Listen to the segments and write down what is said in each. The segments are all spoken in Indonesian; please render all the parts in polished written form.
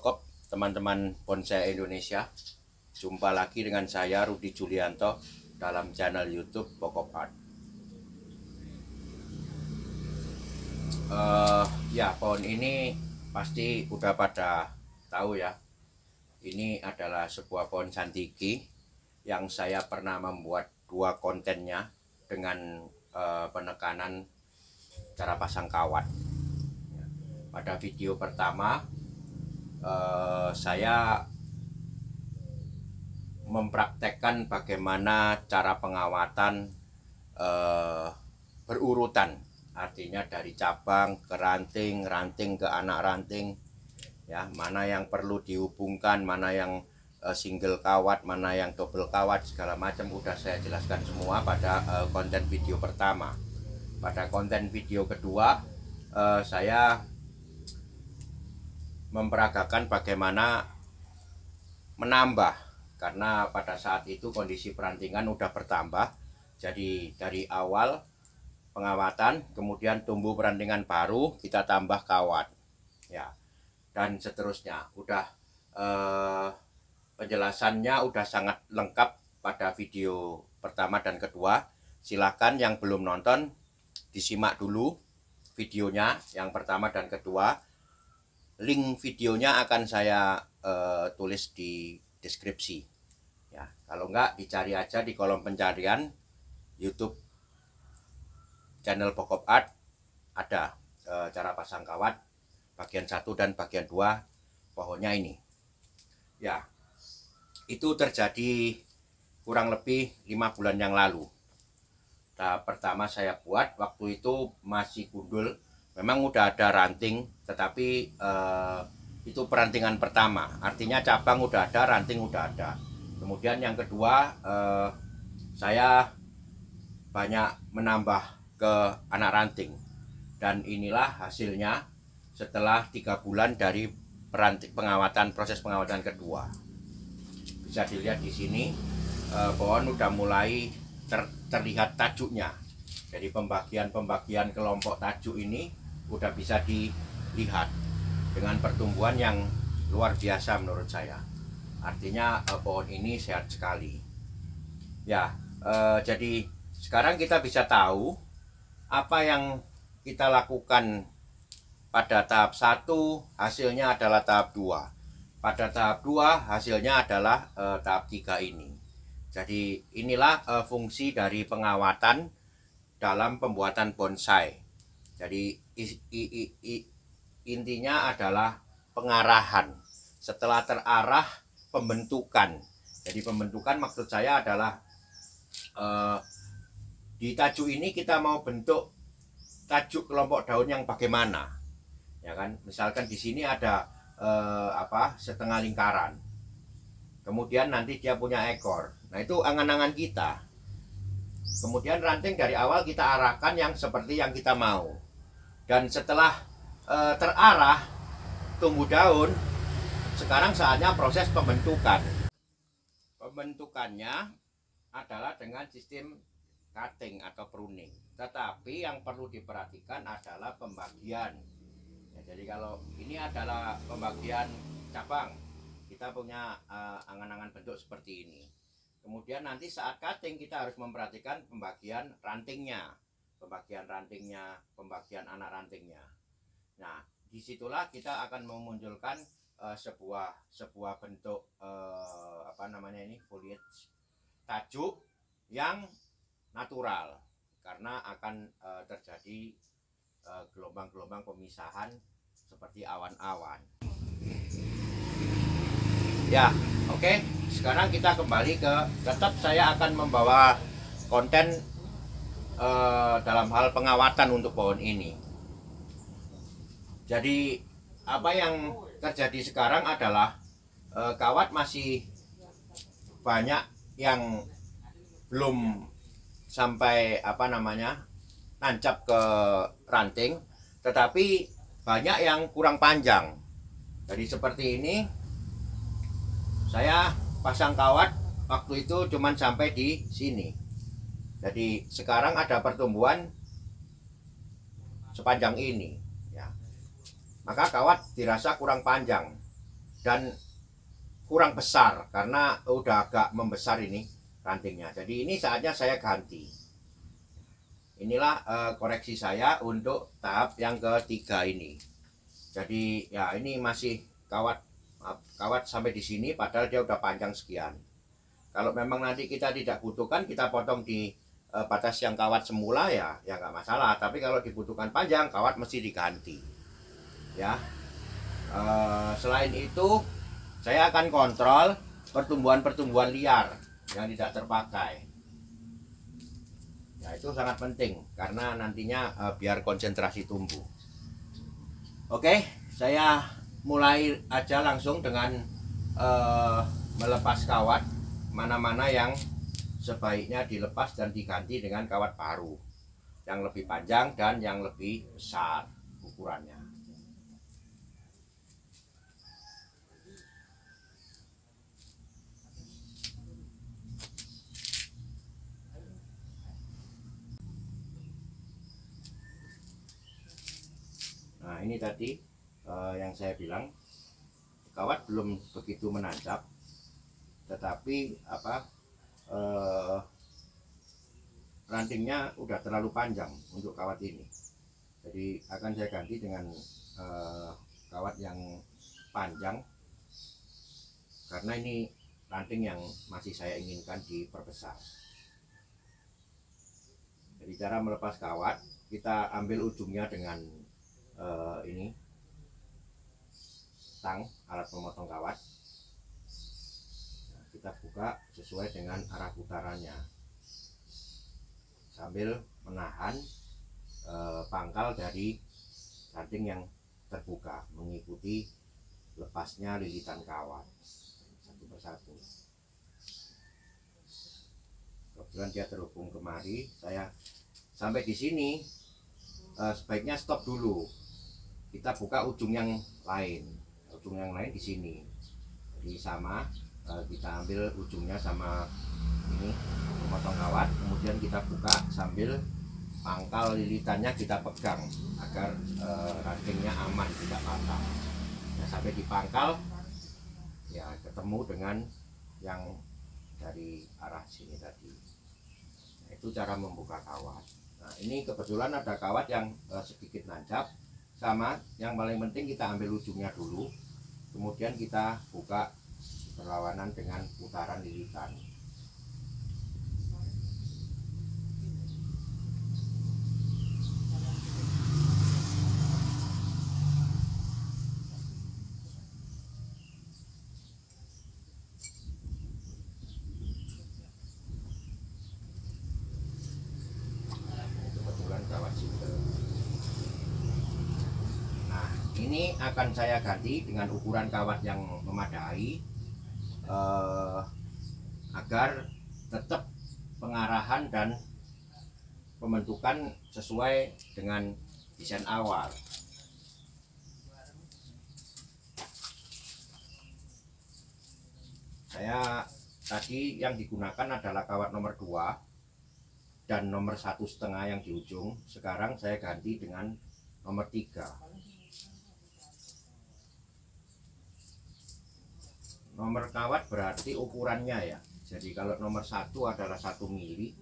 Pokop, teman-teman bonsai Indonesia. Jumpa lagi dengan saya Rudi Julianto dalam channel YouTube Pokop Art. Ya, pohon ini pasti udah pada tahu ya. Ini adalah sebuah pohon santiki yang saya pernah membuat dua kontennya dengan penekanan cara pasang kawat. Pada video pertama saya mempraktekkan bagaimana cara pengawatan berurutan, artinya dari cabang ke ranting, ranting ke anak ranting, ya, mana yang perlu dihubungkan, mana yang single kawat, mana yang double kawat, segala macam udah saya jelaskan semua pada konten video pertama. Pada konten video kedua saya memperagakan bagaimana menambah, karena pada saat itu kondisi perantingan udah bertambah. Jadi dari awal pengawatan, kemudian tumbuh perantingan baru, kita tambah kawat, ya, dan seterusnya. Udah penjelasannya udah sangat lengkap pada video pertama dan kedua. Silahkan yang belum nonton disimak dulu videonya yang pertama dan kedua. Link videonya akan saya tulis di deskripsi, ya. Kalau enggak, dicari aja di kolom pencarian YouTube channel Pokop Art, ada cara pasang kawat bagian 1 dan bagian 2 pohonnya ini, ya. Itu terjadi kurang lebih 5 bulan yang lalu. Tahap pertama saya buat waktu itu masih gundul. Memang udah ada ranting, tetapi itu perantingan pertama, artinya cabang udah ada, ranting udah ada. Kemudian yang kedua, saya banyak menambah ke anak ranting, dan inilah hasilnya setelah 3 bulan dari proses pengawatan kedua. Bisa dilihat di sini, pohon udah mulai terlihat tajuknya. Jadi pembagian kelompok tajuk ini udah bisa dilihat dengan pertumbuhan yang luar biasa menurut saya. Artinya pohon ini sehat sekali, ya. Jadi sekarang kita bisa tahu apa yang kita lakukan pada tahap 1, hasilnya adalah tahap 2. Pada tahap 2 hasilnya adalah tahap 3 ini. Jadi inilah fungsi dari pengawatan dalam pembuatan bonsai. Jadi intinya adalah pengarahan. Setelah terarah, pembentukan. Jadi pembentukan maksud saya adalah di tajuk ini kita mau bentuk tajuk kelompok daun yang bagaimana, ya kan? Misalkan di sini ada setengah lingkaran, kemudian nanti dia punya ekor. Nah, itu angan-angan kita. Kemudian ranting dari awal kita arahkan yang seperti yang kita mau. Dan setelah terarah tumbuh daun, sekarang saatnya proses pembentukan. Pembentukannya adalah dengan sistem cutting atau pruning. Tetapi yang perlu diperhatikan adalah pembagian. Ya, jadi kalau ini adalah pembagian cabang, kita punya angan-angan bentuk seperti ini. Kemudian nanti saat cutting kita harus memperhatikan pembagian rantingnya, pembagian anak rantingnya. Nah, disitulah kita akan memunculkan sebuah bentuk foliage tajuk yang natural, karena akan terjadi gelombang-gelombang pemisahan seperti awan-awan. Ya, oke. Sekarang kita kembali tetap saya akan membawa konten dalam hal pengawatan untuk pohon ini. Jadi apa yang terjadi sekarang adalah kawat masih banyak yang belum sampai nancap ke ranting, tetapi banyak yang kurang panjang. Jadi seperti ini, saya pasang kawat waktu itu cuman sampai di sini. Jadi sekarang ada pertumbuhan sepanjang ini, ya. Maka kawat dirasa kurang panjang. dan kurang besar karena udah agak membesar ini rantingnya. Jadi ini saatnya saya ganti. Inilah koreksi saya untuk tahap yang ketiga ini. Jadi ya ini masih kawat sampai di sini padahal dia udah panjang sekian. Kalau memang nanti kita tidak butuhkan, kita potong di batas yang kawat semula ya nggak masalah. Tapi kalau dibutuhkan panjang, kawat mesti diganti. Ya. Selain itu, saya akan kontrol pertumbuhan-pertumbuhan liar yang tidak terpakai. Ya itu sangat penting karena nantinya biar konsentrasi tumbuh. Oke, saya mulai aja langsung dengan melepas kawat mana-mana yang sebaiknya dilepas dan diganti dengan kawat baru yang lebih panjang dan yang lebih besar ukurannya. Nah ini tadi yang saya bilang kawat belum begitu menancap, tetapi rantingnya udah terlalu panjang untuk kawat ini. Jadi akan saya ganti dengan kawat yang panjang karena ini ranting yang masih saya inginkan diperbesar. Jadi cara melepas kawat, kita ambil ujungnya dengan ini tang, alat pemotong kawat. Nah, kita buka sesuai dengan arah putarannya sambil menahan pangkal dari ranting yang terbuka mengikuti lepasnya lilitan kawat satu persatu. Kebetulan dia terhubung kemari, saya sampai di sini sebaiknya stop dulu. Kita buka ujung yang lain di sini. Jadi sama, kita ambil ujungnya sama ini memotong kawat, kemudian kita buka sambil pangkal lilitannya kita pegang agar rantingnya aman tidak patah. Nah, sampai di pangkal ya ketemu dengan yang dari arah sini tadi. Nah, itu cara membuka kawat. Nah ini kebetulan ada kawat yang sedikit nancap. Sama, yang paling penting kita ambil ujungnya dulu, kemudian kita buka berlawanan dengan putaran lilitan. Kebetulan kawat single. Nah ini akan saya ganti dengan ukuran kawat yang memadai agar tetap pengarahan dan pembentukan sesuai dengan desain awal. Saya tadi yang digunakan adalah kawat nomor 2 dan nomor 1,5 yang di ujung. Sekarang saya ganti dengan nomor 3. Nomor kawat berarti ukurannya ya. Jadi kalau nomor 1 adalah 1 mili,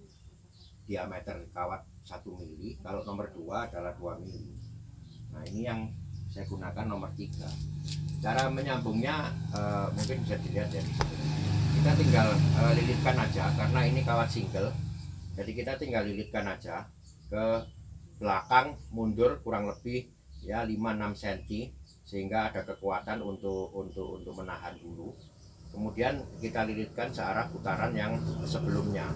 diameter kawat 1 mili. Kalau nomor 2 adalah 2 mili. Nah ini yang saya gunakan nomor 3. Cara menyambungnya mungkin bisa dilihat ya. Kita tinggal lilitkan aja karena ini kawat single. Jadi kita tinggal lilitkan aja ke belakang, mundur kurang lebih ya 5-6 cm sehingga ada kekuatan untuk menahan dulu. Kemudian kita lilitkan searah putaran yang sebelumnya.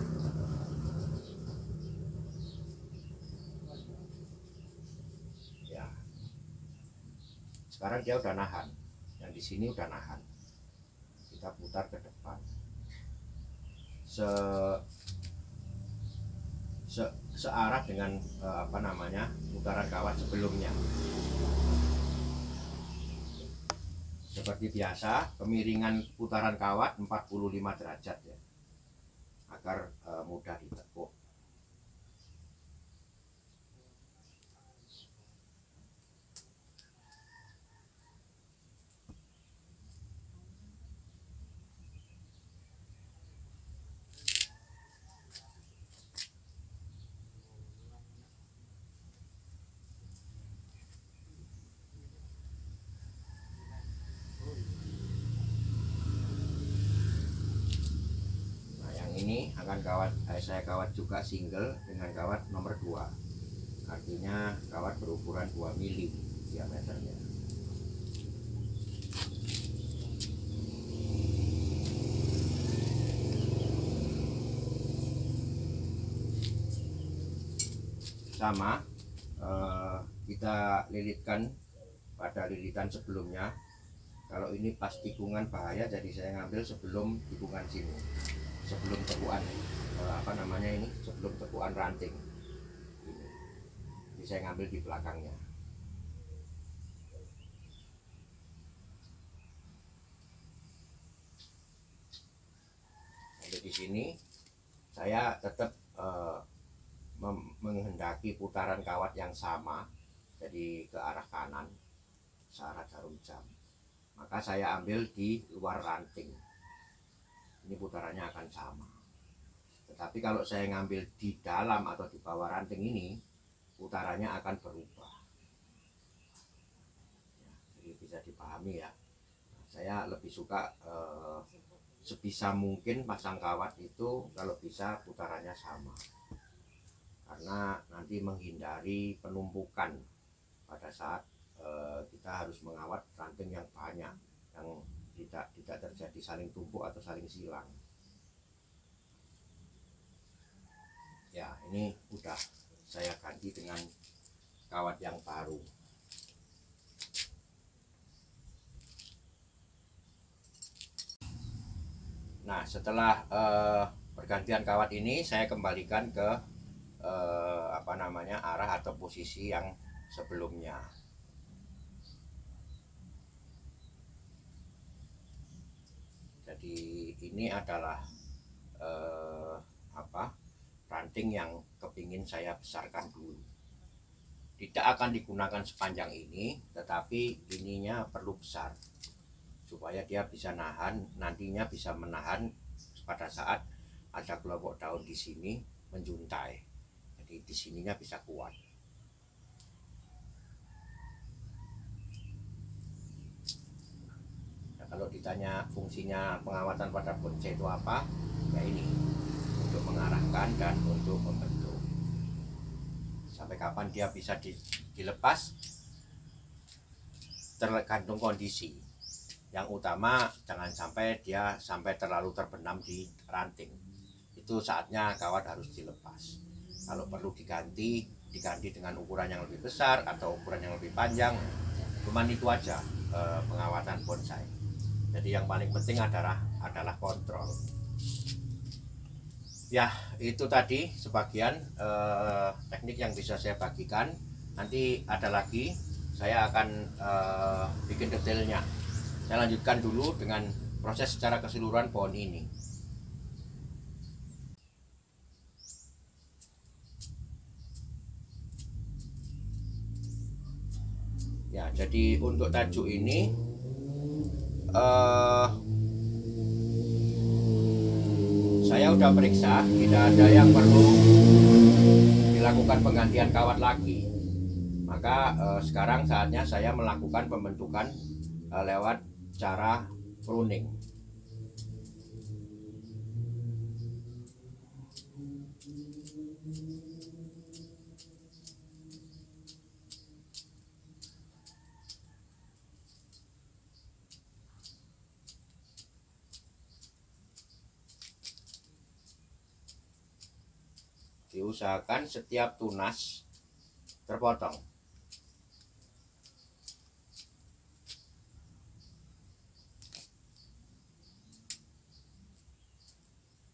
Ya. Sekarang dia udah nahan. Yang di sini udah nahan. Kita putar ke depan. Searah dengan putaran kawat sebelumnya. Seperti biasa, kemiringan putaran kawat 45 derajat ya, agar mudah ditekuk. akan saya kawat juga single dengan kawat nomor 2. Artinya kawat berukuran 2 mili diameternya. Sama kita lilitkan pada lilitan sebelumnya. Kalau ini pas tikungan bahaya, jadi saya ngambil sebelum tikungan sini, sebelum tekuan sebelum tekuan ranting ini. Jadi saya ngambil di belakangnya. Jadi di sini saya tetap menghendaki putaran kawat yang sama, jadi ke arah kanan searah jarum jam. Maka saya ambil di luar ranting, ini putarannya akan sama. Tetapi kalau saya ngambil di dalam atau di bawah ranting ini, putarannya akan berubah ya, jadi bisa dipahami ya. Saya lebih suka sebisa mungkin pasang kawat itu kalau bisa putarannya sama, karena nanti menghindari penumpukan pada saat kita harus mengawat ranting yang banyak, yang tidak terjadi saling tumpuk atau saling silang. Ya, ini udah saya ganti dengan kawat yang baru. Nah, setelah pergantian kawat ini, saya kembalikan ke arah atau posisi yang sebelumnya. Jadi ini adalah ranting yang kepingin saya besarkan dulu. Tidak akan digunakan sepanjang ini, tetapi ininya perlu besar supaya dia bisa nantinya bisa menahan pada saat ada kelompok daun di sini menjuntai. Jadi di sininya bisa kuat. Nah, kalau ditanya fungsinya pengawatan pada bonsai itu apa? Ya ini, untuk mengarahkan dan untuk membentuk. Sampai kapan dia bisa dilepas tergantung kondisi. Yang utama jangan sampai dia terlalu terbenam di ranting. Itu saatnya kawat harus dilepas. Kalau perlu diganti dengan ukuran yang lebih besar atau ukuran yang lebih panjang. Cuman itu aja pengawatan bonsai. Jadi yang paling penting adalah kontrol. Ya, itu tadi sebagian teknik yang bisa saya bagikan. Nanti ada lagi, saya akan bikin detailnya. Saya lanjutkan dulu dengan proses secara keseluruhan pohon ini. Ya, jadi untuk tajuk ini saya udah periksa, tidak ada yang perlu dilakukan penggantian kawat lagi. Maka sekarang saatnya saya melakukan pembentukan lewat cara pruning. Diusahakan setiap tunas terpotong.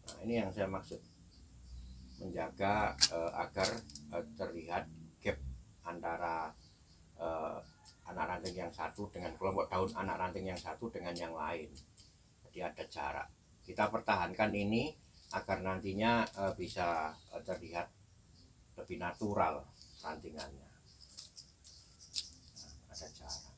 Nah, ini yang saya maksud, menjaga agar terlihat gap antara anak ranting yang satu dengan kelompok daun anak ranting yang satu dengan yang lain. Jadi ada jarak. Kita pertahankan ini agar nantinya bisa terlihat lebih natural rantingannya. Nah, ada jarak.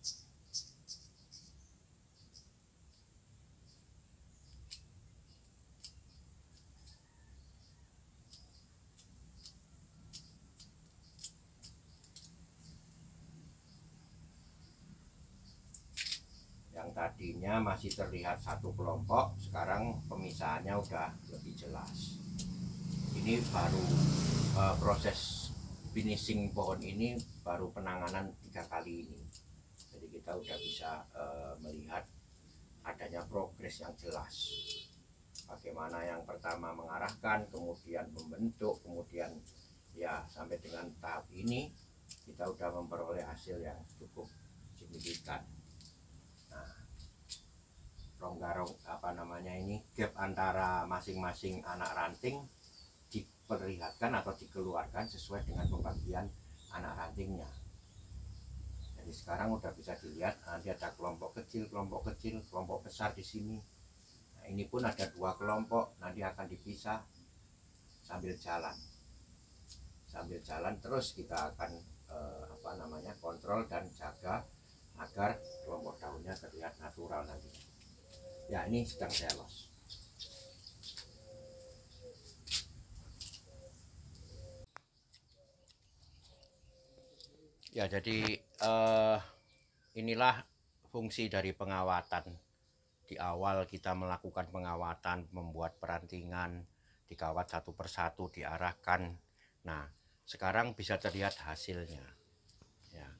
Yang tadi tadinya masih terlihat satu kelompok, sekarang pemisahannya udah lebih jelas. Ini baru proses finishing pohon ini baru penanganan 3 kali ini. Jadi kita udah bisa melihat adanya progres yang jelas. Bagaimana yang pertama mengarahkan, kemudian membentuk, kemudian ya sampai dengan tahap ini kita udah memperoleh hasil yang cukup signifikan. Nah, rongga gap antara masing-masing anak ranting diperlihatkan atau dikeluarkan sesuai dengan pembagian anak rantingnya. Jadi sekarang udah bisa dilihat, nanti ada kelompok kecil, kelompok besar di sini. Nah, ini pun ada 2 kelompok, nanti akan dipisah sambil jalan. Terus kita akan kontrol dan jaga agar kelompok daunnya terlihat natural nanti. Ya, ini sedang saya los. Ya, jadi inilah fungsi dari pengawatan. Di awal kita melakukan pengawatan, membuat perantingan, dikawat satu persatu, diarahkan. Nah, sekarang bisa terlihat hasilnya. Ya,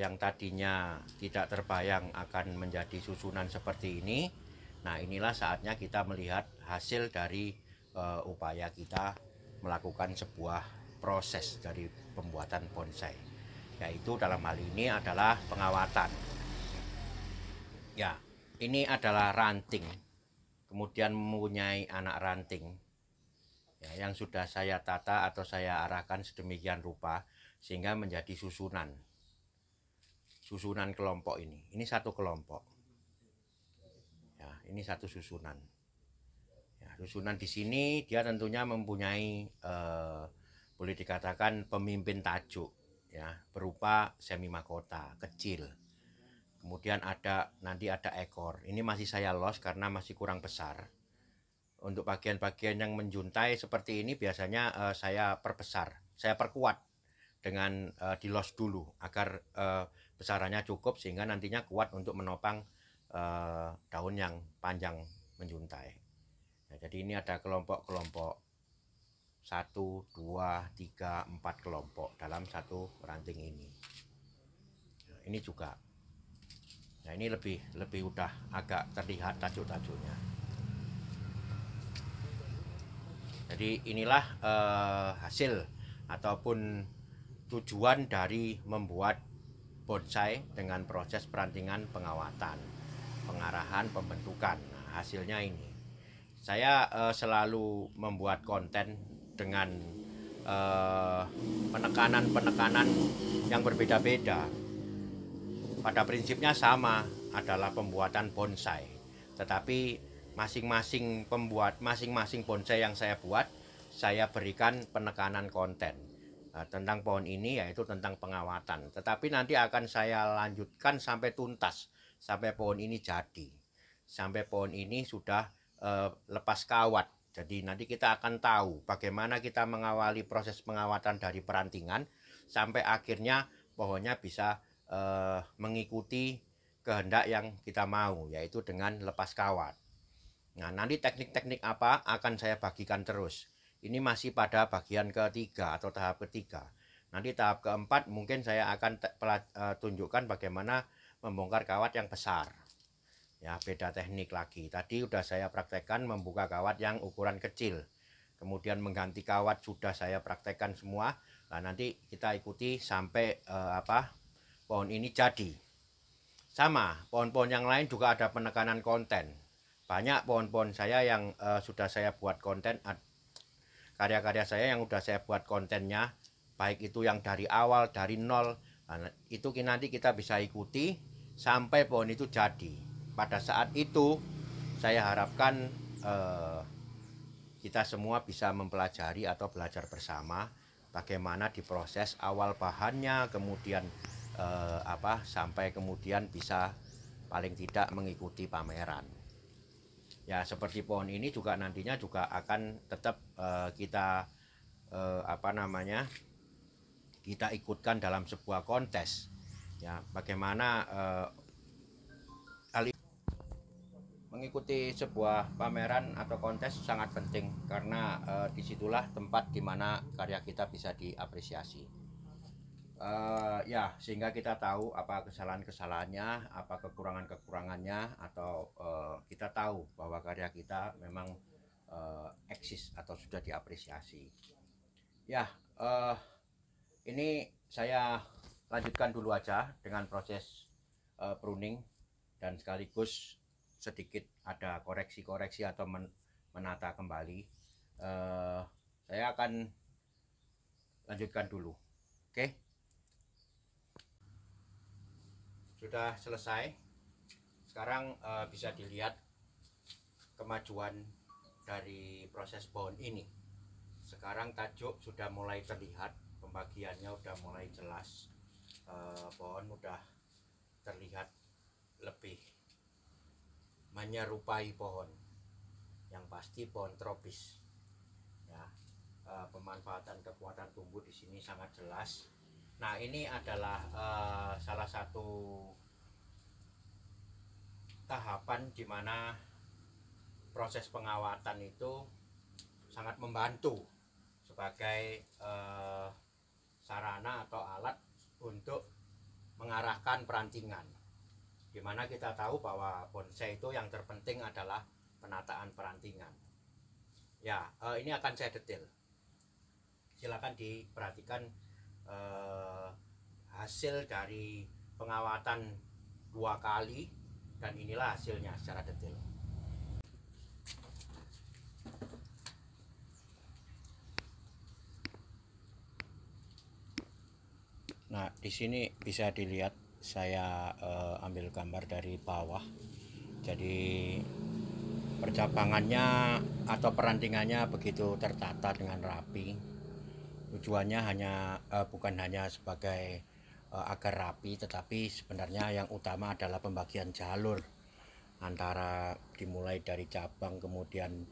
yang tadinya tidak terbayang akan menjadi susunan seperti ini. Nah, inilah saatnya kita melihat hasil dari upaya kita melakukan sebuah proses dari pembuatan bonsai, yaitu dalam hal ini adalah pengawatan. Ya, ini adalah ranting, kemudian mempunyai anak ranting ya, yang sudah saya tata atau saya arahkan sedemikian rupa sehingga menjadi susunan kelompok ini. Ini satu kelompok ya, ini satu susunan ya. Susunan di sini dia tentunya mempunyai boleh dikatakan pemimpin tajuk ya, berupa semi mahkota kecil. Kemudian nanti ada ekor. Ini masih saya los karena masih kurang besar. Untuk bagian-bagian yang menjuntai seperti ini biasanya saya perkuat dengan dilos dulu agar besarannya cukup sehingga nantinya kuat untuk menopang daun yang panjang menjuntai. Nah, jadi ini ada kelompok-kelompok 1, 2, 3, 4 kelompok dalam satu ranting ini. Nah, ini juga. Nah, ini lebih udah agak terlihat tajuk-tajuknya. Jadi inilah hasil ataupun tujuan dari membuat bonsai dengan proses perantingan, pengawatan, pengarahan, pembentukan. Nah, hasilnya ini. Saya selalu membuat konten dengan penekanan-penekanan yang berbeda-beda. Pada prinsipnya sama, adalah pembuatan bonsai. Tetapi masing-masing bonsai yang saya buat, saya berikan penekanan konten tentang pohon ini, yaitu tentang pengawatan. Tetapi nanti akan saya lanjutkan sampai tuntas, sampai pohon ini jadi, sampai pohon ini sudah lepas kawat. Jadi nanti kita akan tahu bagaimana kita mengawali proses pengawatan dari perantingan sampai akhirnya pohonnya bisa mengikuti kehendak yang kita mau, yaitu dengan lepas kawat. Nah, nanti teknik-teknik apa akan saya bagikan terus. Ini masih pada bagian ketiga atau tahap ketiga. Nanti tahap keempat mungkin saya akan tunjukkan bagaimana membongkar kawat yang besar. Ya, beda teknik lagi. Tadi sudah saya praktekkan membuka kawat yang ukuran kecil. Kemudian mengganti kawat sudah saya praktekkan semua. Nah, nanti kita ikuti sampai pohon ini jadi. Sama, pohon-pohon yang lain juga ada penekanan konten. Banyak pohon-pohon saya yang sudah saya buat konten, karya-karya saya yang sudah saya buat kontennya, baik itu yang dari awal, dari nol. Nah, itu nanti kita bisa ikuti sampai pohon itu jadi. Pada saat itu saya harapkan kita semua bisa mempelajari atau belajar bersama bagaimana diproses awal bahannya, kemudian sampai kemudian bisa paling tidak mengikuti pameran. Ya, seperti pohon ini juga nantinya juga akan tetap kita kita ikutkan dalam sebuah kontes. Ya, bagaimana hal mengikuti sebuah pameran atau kontes sangat penting karena disitulah tempat dimana karya kita bisa diapresiasi. Ya, sehingga kita tahu apa kesalahan-kesalahannya, apa kekurangan-kekurangannya, atau kita tahu bahwa karya kita memang eksis atau sudah diapresiasi. Ya, ini saya lanjutkan dulu aja dengan proses pruning dan sekaligus sedikit ada koreksi-koreksi atau menata kembali. Saya akan lanjutkan dulu. Oke, sudah selesai. Sekarang bisa dilihat kemajuan dari proses pohon ini. Sekarang tajuk sudah mulai terlihat, pembagiannya sudah mulai jelas. Pohon sudah terlihat lebih menyerupai pohon, yang pasti pohon tropis. Ya, pemanfaatan kekuatan tumbuh di sini sangat jelas. Nah, ini adalah salah satu tahapan di mana proses pengawatan itu sangat membantu sebagai sarana atau alat untuk mengarahkan perantingan. Dimana kita tahu bahwa bonsai itu yang terpenting adalah penataan perantingan. Ya, ini akan saya detail. Silakan diperhatikan hasil dari pengawatan 2 kali, dan inilah hasilnya secara detail. Nah, di sini bisa dilihat saya ambil gambar dari bawah. Jadi percabangannya atau perantingannya begitu tertata dengan rapi. Tujuannya bukan hanya sebagai agar rapi, tetapi sebenarnya yang utama adalah pembagian jalur antara dimulai dari cabang kemudian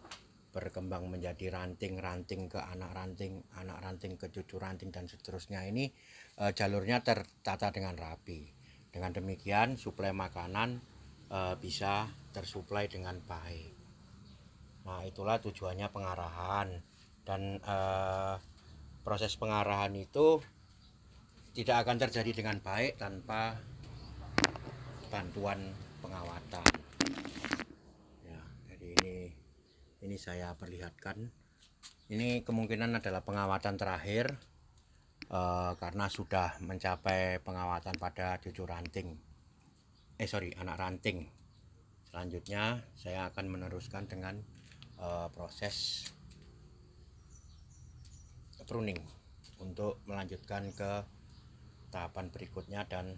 berkembang menjadi ranting ke anak ranting ke cucu ranting dan seterusnya. Ini jalurnya tertata dengan rapi. Dengan demikian suplai makanan bisa tersuplai dengan baik. Nah, itulah tujuannya pengarahan, dan proses pengarahan itu tidak akan terjadi dengan baik tanpa bantuan pengawatan. Ya, jadi ini saya perlihatkan. Ini kemungkinan adalah pengawatan terakhir karena sudah mencapai pengawatan pada cucu ranting. Anak ranting. Selanjutnya saya akan meneruskan dengan proses pruning untuk melanjutkan ke tahapan berikutnya dan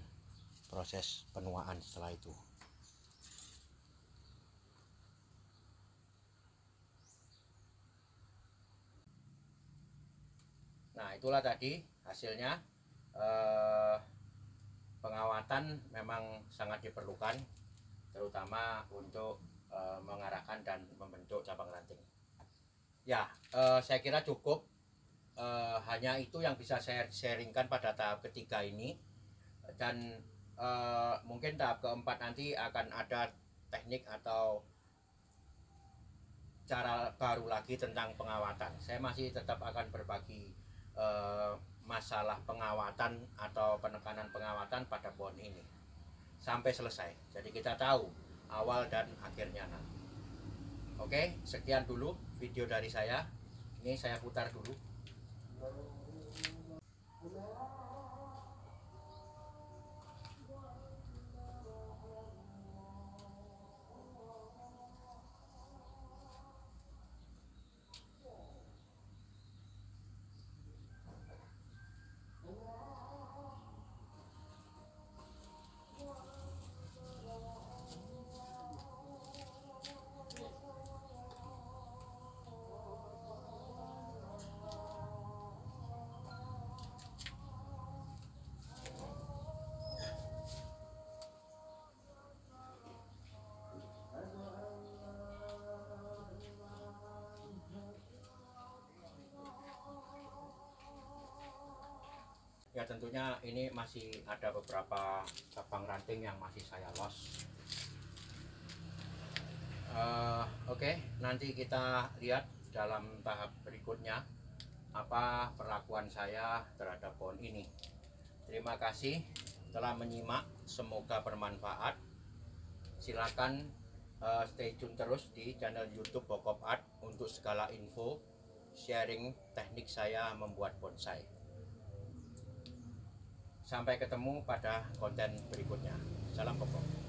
proses penuaan setelah itu. Nah, itulah tadi hasilnya. Pengawatan memang sangat diperlukan, terutama untuk mengarahkan dan membentuk cabang ranting. Ya, saya kira cukup. Hanya itu yang bisa saya sharingkan pada tahap ketiga ini, dan mungkin tahap keempat nanti akan ada teknik atau cara baru lagi tentang pengawatan. Saya masih tetap akan berbagi masalah pengawatan atau penekanan pengawatan pada pohon ini sampai selesai. Jadi kita tahu awal dan akhirnya nanti. Oke, sekian dulu video dari saya. Ini saya putar dulu. Ya, tentunya ini masih ada beberapa cabang ranting yang masih saya los. Oke, nanti kita lihat dalam tahap berikutnya apa perlakuan saya terhadap pohon ini. Terima kasih telah menyimak, semoga bermanfaat. Silakan stay tune terus di channel YouTube Bokop Art untuk segala info sharing teknik saya membuat bonsai. Sampai ketemu pada konten berikutnya. Salam Bokop.